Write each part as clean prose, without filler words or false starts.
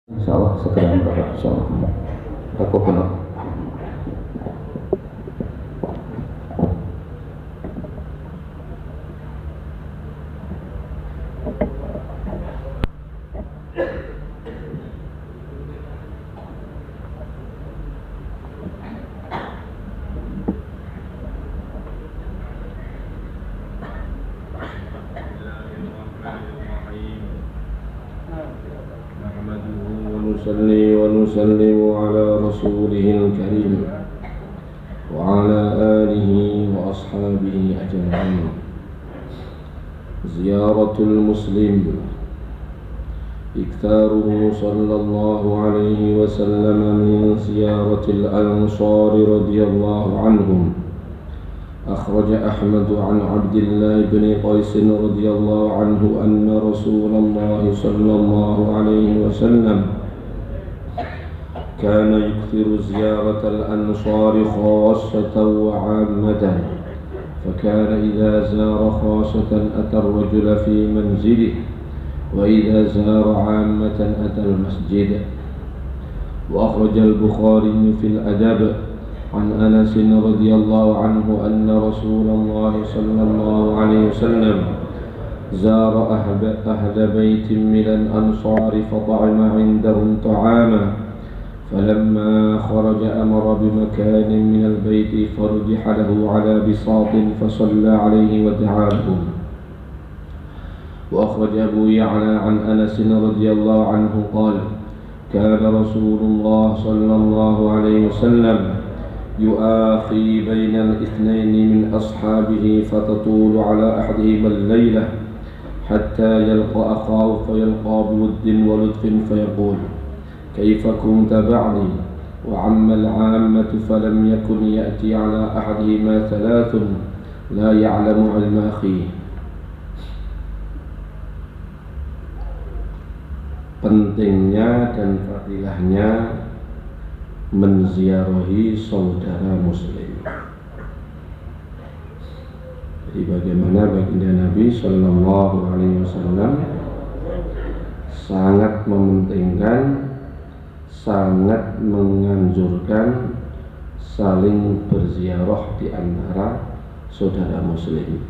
Insyaallah segera berapa insyaallah. Aku benar. ونصلي ونسلم على رسوله الكريم وعلى آله وأصحابه أجمعين. زيارة المسلم إكثاره صلى الله عليه وسلم من زيارة الأنصار رضي الله عنهم. أخرج أحمد عن عبد الله بن قيس رضي الله عنه أن رسول الله صلى الله عليه وسلم كان يكثر زيارة الأنصار خاصة وعامة، فكان إذا زار خاصة أتى الرجل في منزله، وإذا زار عامة أتى المسجد. وأخرج البخاري في الأدب عن أنس رضي الله عنه أن رسول الله صلى الله عليه وسلم زار أهل بيت من الأنصار فطعم عندهم طعاما، فلما خرج أمر بمكان من البيت فرجح له على بساط فصلى عليه ودعا لهم. وأخرج أبو يعلى عن أنس رضي الله عنه قال: كان رسول الله صلى الله عليه وسلم يؤاخي بين الاثنين من أصحابه فتطول على أحدهما الليلة حتى يلقى أخاه فيلقى بود ولطف فيقول: كيف كنت بعدي؟ وعم العامة فلم يكن يأتي على أحدهما ثلاث لا يعلم علم أخيه. Pentingnya dan fadilahnya menziarahi saudara muslim. Jadi bagaimana baginda Nabi Sallallahu Alaihi Wasallam sangat mementingkan, sangat menganjurkan saling berziarah di antara saudara muslim.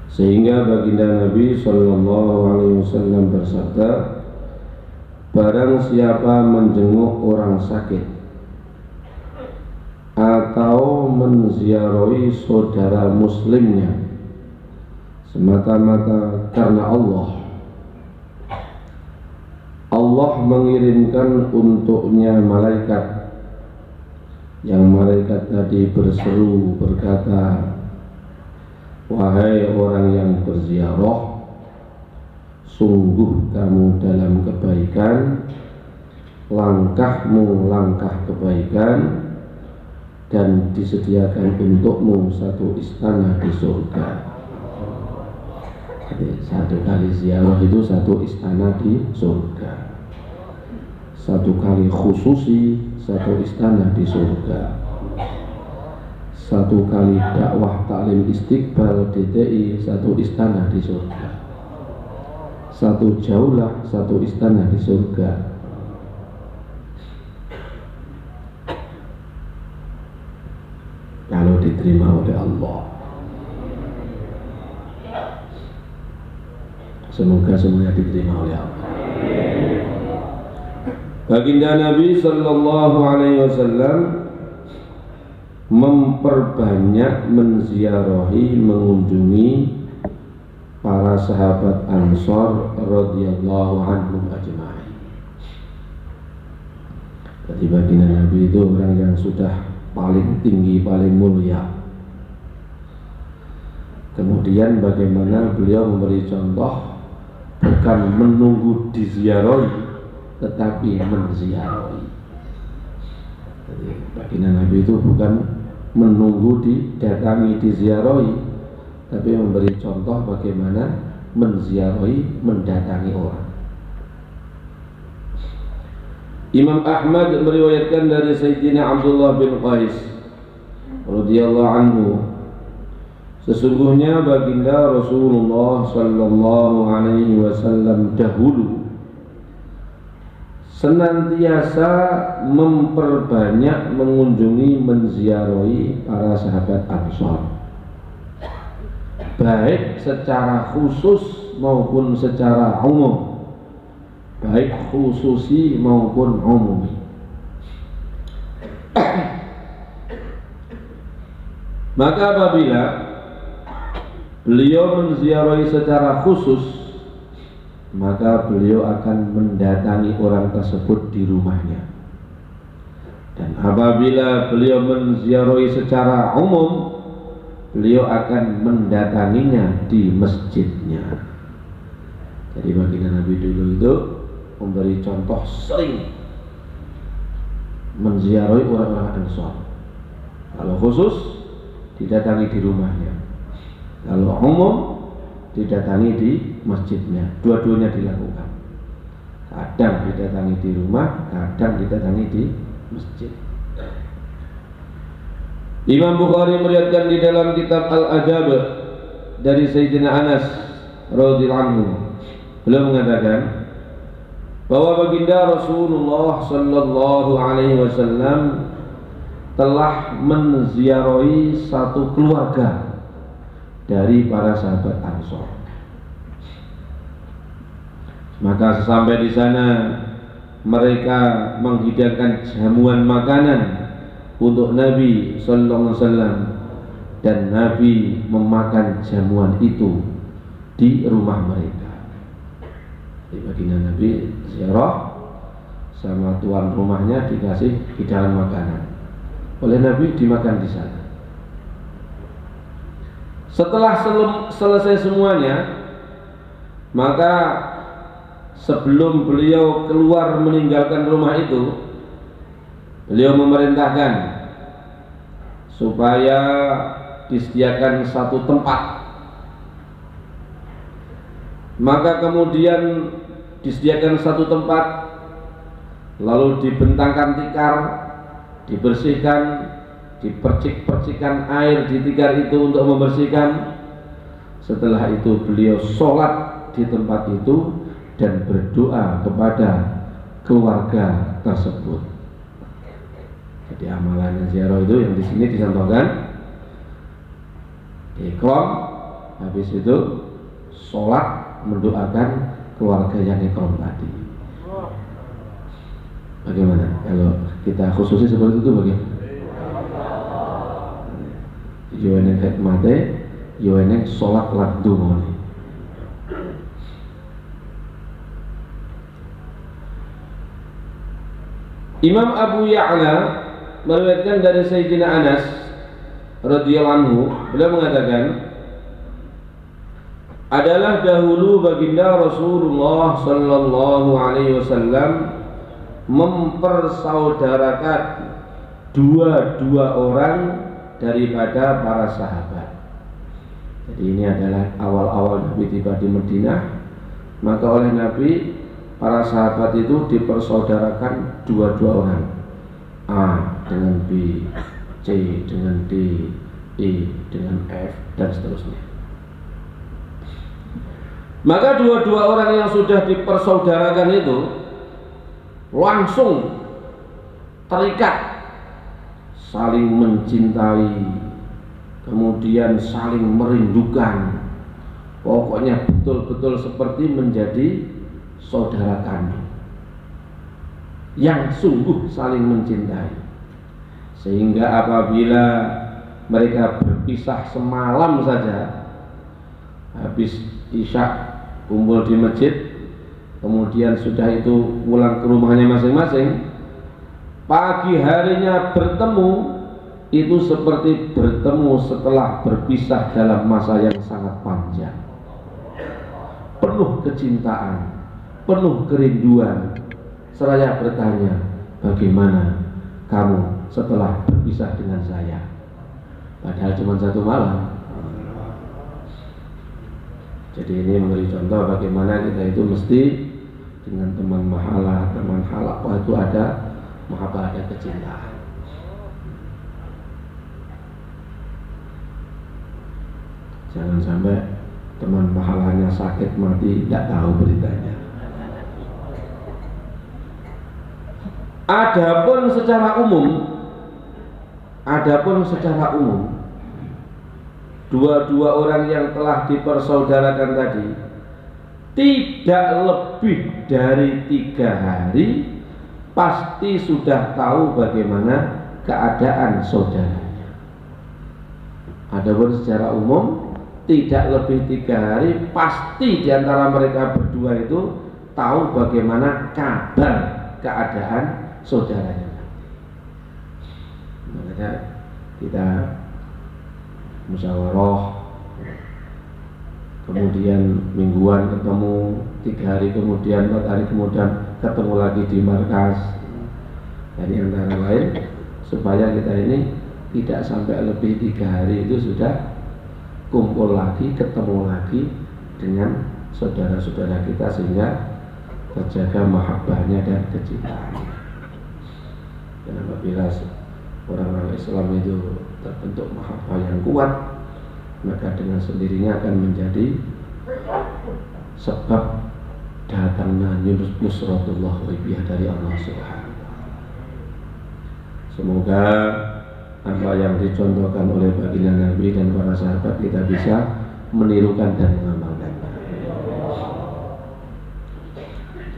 Sehingga baginda Nabi Sallallahu Alaihi Wasallam bersabda, barang siapa menjenguk orang sakit atau menziarahi saudara muslimnya semata-mata karena Allah mengirimkan untuknya malaikat, yang malaikat tadi berseru berkata, wahai orang yang berziarah, sungguh kamu dalam kebaikan, langkahmu langkah kebaikan, dan disediakan untukmu satu istana di surga. Jadi, satu kali ziarah itu satu istana di surga. Satu kali khususi satu istana di surga. Satu kali dakwah taklim istiqbal DTI satu istana di surga. Satu jaulah satu istana di surga. Kalau diterima oleh Allah, semoga semuanya diterima oleh Allah. Baginda Nabi Sallallahu Alaihi Wasallam memperbanyak menziarahi, mengunjungi para sahabat Ansor radhiyallahu anhum ajma'in. Jadi baginda Nabi itu orang yang sudah paling tinggi, paling mulia. Kemudian bagaimana beliau memberi contoh, bukan menunggu diziarahi, tetapi menziarahi. Jadi baginda Nabi itu bukan menunggu didatangi, diziarahi, tapi memberi contoh bagaimana menziarahi, mendatangi orang. Imam Ahmad meriwayatkan dari Sayyidina Abdullah bin Qais radhiyallahu anhu, sesungguhnya baginda Rasulullah sallallahu alaihi wasallam dahulu senantiasa memperbanyak mengunjungi, menziarahi para sahabat Ansor, baik secara khusus maupun secara umum, baik khususi maupun umumi. Maka apabila beliau menziarahi secara khusus, maka beliau akan mendatangi orang tersebut di rumahnya. Dan apabila beliau menziarahi secara umum, beliau akan mendatanginya di masjidnya. Jadi baginda Nabi dulu itu memberi contoh sering menziarahi orang-orang Ansor. Kalau khusus didatangi di rumahnya, kalau umum didatangi di masjidnya. Dua-duanya dilakukan. Kadang didatangi di rumah, kadang didatangi di masjid. Imam Bukhari meriwayatkan di dalam kitab Al-Adab dari Sayyidina Anas radhiyallahu anhu. Beliau mengatakan bahwa baginda Rasulullah sallallahu alaihi wasallam telah menziarahi satu keluarga dari para sahabat Ansor. Maka sesampai di sana mereka menghidangkan jamuan makanan untuk Nabi sallallahu alaihi wasallam, dan Nabi memakan jamuan itu di rumah mereka. Di baginda Nabi ziarah sama tuan rumahnya, dikasih hidangan makanan oleh Nabi, dimakan di sana. Setelah selesai semuanya, maka sebelum beliau keluar meninggalkan rumah itu, beliau memerintahkan supaya disediakan satu tempat. Maka kemudian disediakan satu tempat, lalu dibentangkan tikar, dibersihkan, dipercik-percikan air di tikar itu untuk membersihkan. Setelah itu beliau sholat di tempat itu dan berdoa kepada keluarga tersebut. Jadi amalan ziarah itu yang di sini dicontohkan, ikram, habis itu sholat mendoakan keluarga yang ikram tadi. Bagaimana kalau kita khususnya seperti itu, bagaimana? Yoeneng hikmate, yoeneng sholat lan dungone. Imam Abu Ya'la meriwayatkan dari Sayyidina Anas radhiyallahu anhu, beliau mengatakan, adalah dahulu baginda Rasulullah sallallahu alaihi wasallam mempersaudarakan dua orang daripada para sahabat. Jadi ini adalah awal-awal Nabi tiba di Madinah, maka oleh Nabi para sahabat itu dipersaudarakan dua orang, A dengan B, C dengan D, E dengan F, dan seterusnya. Maka dua orang yang sudah dipersaudarakan itu langsung terikat, saling mencintai, kemudian saling merindukan. Pokoknya betul-betul seperti menjadi saudara kami yang sungguh saling mencintai. Sehingga apabila mereka berpisah semalam saja, habis isya kumpul di masjid, kemudian sudah itu pulang ke rumahnya masing-masing, pagi harinya bertemu, itu seperti bertemu setelah berpisah dalam masa yang sangat panjang. Penuh kecintaan, penuh kerinduan, seraya bertanya, bagaimana kamu setelah berpisah dengan saya? Padahal cuma satu malam. Jadi ini memberi contoh bagaimana kita itu mesti dengan teman mahalah, teman halaqah itu ada mahabbah, ada kecintaan. Jangan sampai teman mahalahnya sakit mati tidak tahu beritanya. Adapun secara umum dua-dua orang yang telah dipersaudarakan tadi tidak lebih dari 3 hari pasti sudah tahu bagaimana keadaan saudaranya. Adapun secara umum tidak lebih 3 hari pasti diantara mereka berdua itu tahu bagaimana kabar keadaan saudaranya. Makanya kita musyawarah, kemudian mingguan ketemu, 3 hari kemudian, 4 hari kemudian ketemu lagi di markas. Jadi antara lain supaya kita ini tidak sampai lebih 3 hari itu sudah kumpul lagi, ketemu lagi dengan saudara-saudara kita sehingga terjaga mahabbahnya dan kecintaannya. Dan apabila orang-orang Islam itu terbentuk mahabbah yang kuat, maka dengan sendirinya akan menjadi sebab datangnya nusratullah waibiyah dari Allah Subhanahu wa Ta'ala. Semoga apa yang dicontohkan oleh baginda Nabi dan para sahabat kita bisa menirukan dan mengamalkannya.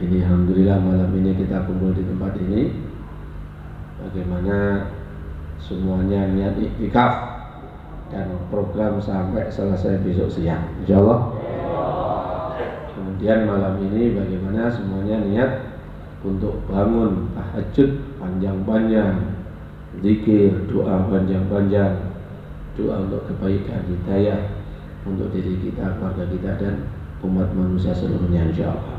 Jadi alhamdulillah malam ini kita kumpul di tempat ini. Bagaimana semuanya niat iktikaf dan program sampai selesai besok siang, insyaallah. Kemudian malam ini bagaimana semuanya niat untuk bangun tahajud panjang-panjang, zikir, doa panjang-panjang, doa untuk kebaikan hidayah untuk diri kita, keluarga kita dan umat manusia seluruhnya, insyaallah.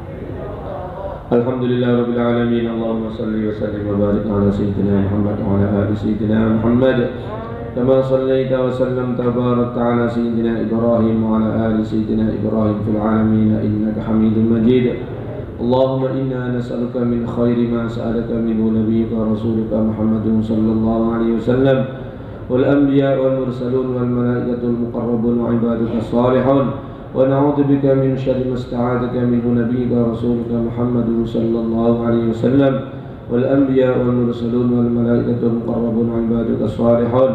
Alhamdulillah rabbil alamin. Allahumma salli wa sallim wa barik ala sayyidina Muhammad wa ala ali sayyidina Muhammad kama sallaita wa sallamta barakta ala sayyidina Ibrahim wa ala ali sayyidina Ibrahim fil alamin innaka Hamidum Majid. Allahumma inna nas'aluka min khairi ma sa'alaka minhu nabiyyuka rasuluka Muhammadun sallallahu alaihi wasallam wal anbiya wal mursalun wal malaikatul muqarrabun wa ibadukas salihun. ونعوذ بك من شر ما استعاذك منه نبيك ورسولك محمد صلى الله عليه وسلم والأنبياء والمرسلون والملائكة المقربون وعبادك الصالحون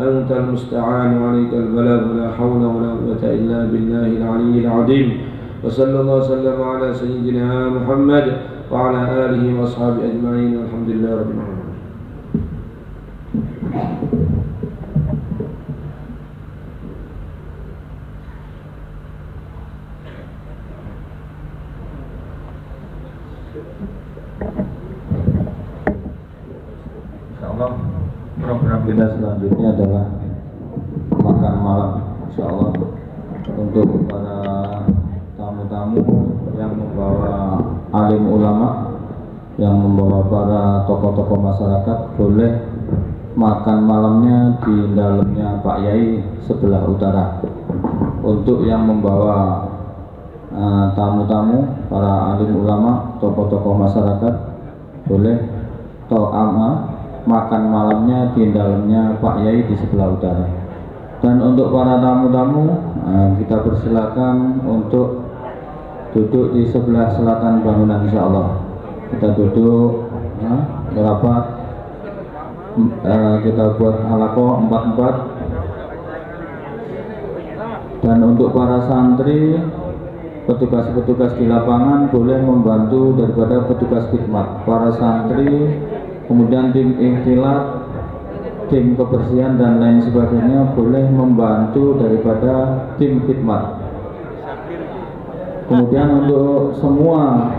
أنت المستعان وعليك البلاغ ولا حول ولا قوة إلا بالله العلي العظيم وصلى الله وسلم على سيدنا محمد وعلى آله وأصحابه أجمعين والحمد لله رب العالمين. Insyaallah program kita selanjutnya adalah makan malam, insyaallah, untuk para tamu-tamu yang membawa alim ulama, yang membawa para tokoh-tokoh masyarakat boleh makan malamnya di dalamnya Pak Yai sebelah utara. Untuk yang membawa tamu-tamu para alim ulama, tokoh-tokoh masyarakat boleh makan malamnya di dalamnya Pak Yai di sebelah utara. Dan untuk para tamu-tamu kita persilakan untuk duduk di sebelah selatan bangunan, insyaallah. Kita duduk rapat, kita buat halaqah 4-4. Dan untuk para santri, petugas-petugas di lapangan boleh membantu daripada petugas khidmat. Para santri, kemudian tim ikhtilat, tim kebersihan dan lain sebagainya boleh membantu daripada tim khidmat. Kemudian untuk semua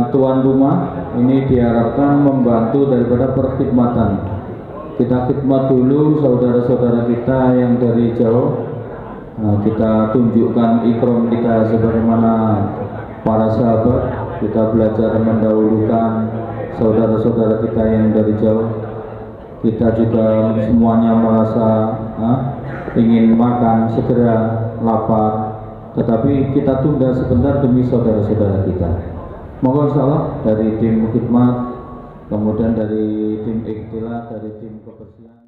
tuan rumah ini diharapkan membantu daripada perkhidmatan. Kita khidmat dulu saudara-saudara kita yang dari jauh. Kita tunjukkan ikram kita sebagaimana para sahabat. Kita belajar mendahulukan saudara-saudara kita yang dari jauh. Kita juga semuanya merasa ingin makan, segera lapar, tetapi kita tunda sebentar demi saudara-saudara kita. Moga insyaallah dari tim khidmat, kemudian dari tim ikhtilat, dari tim kebersihan.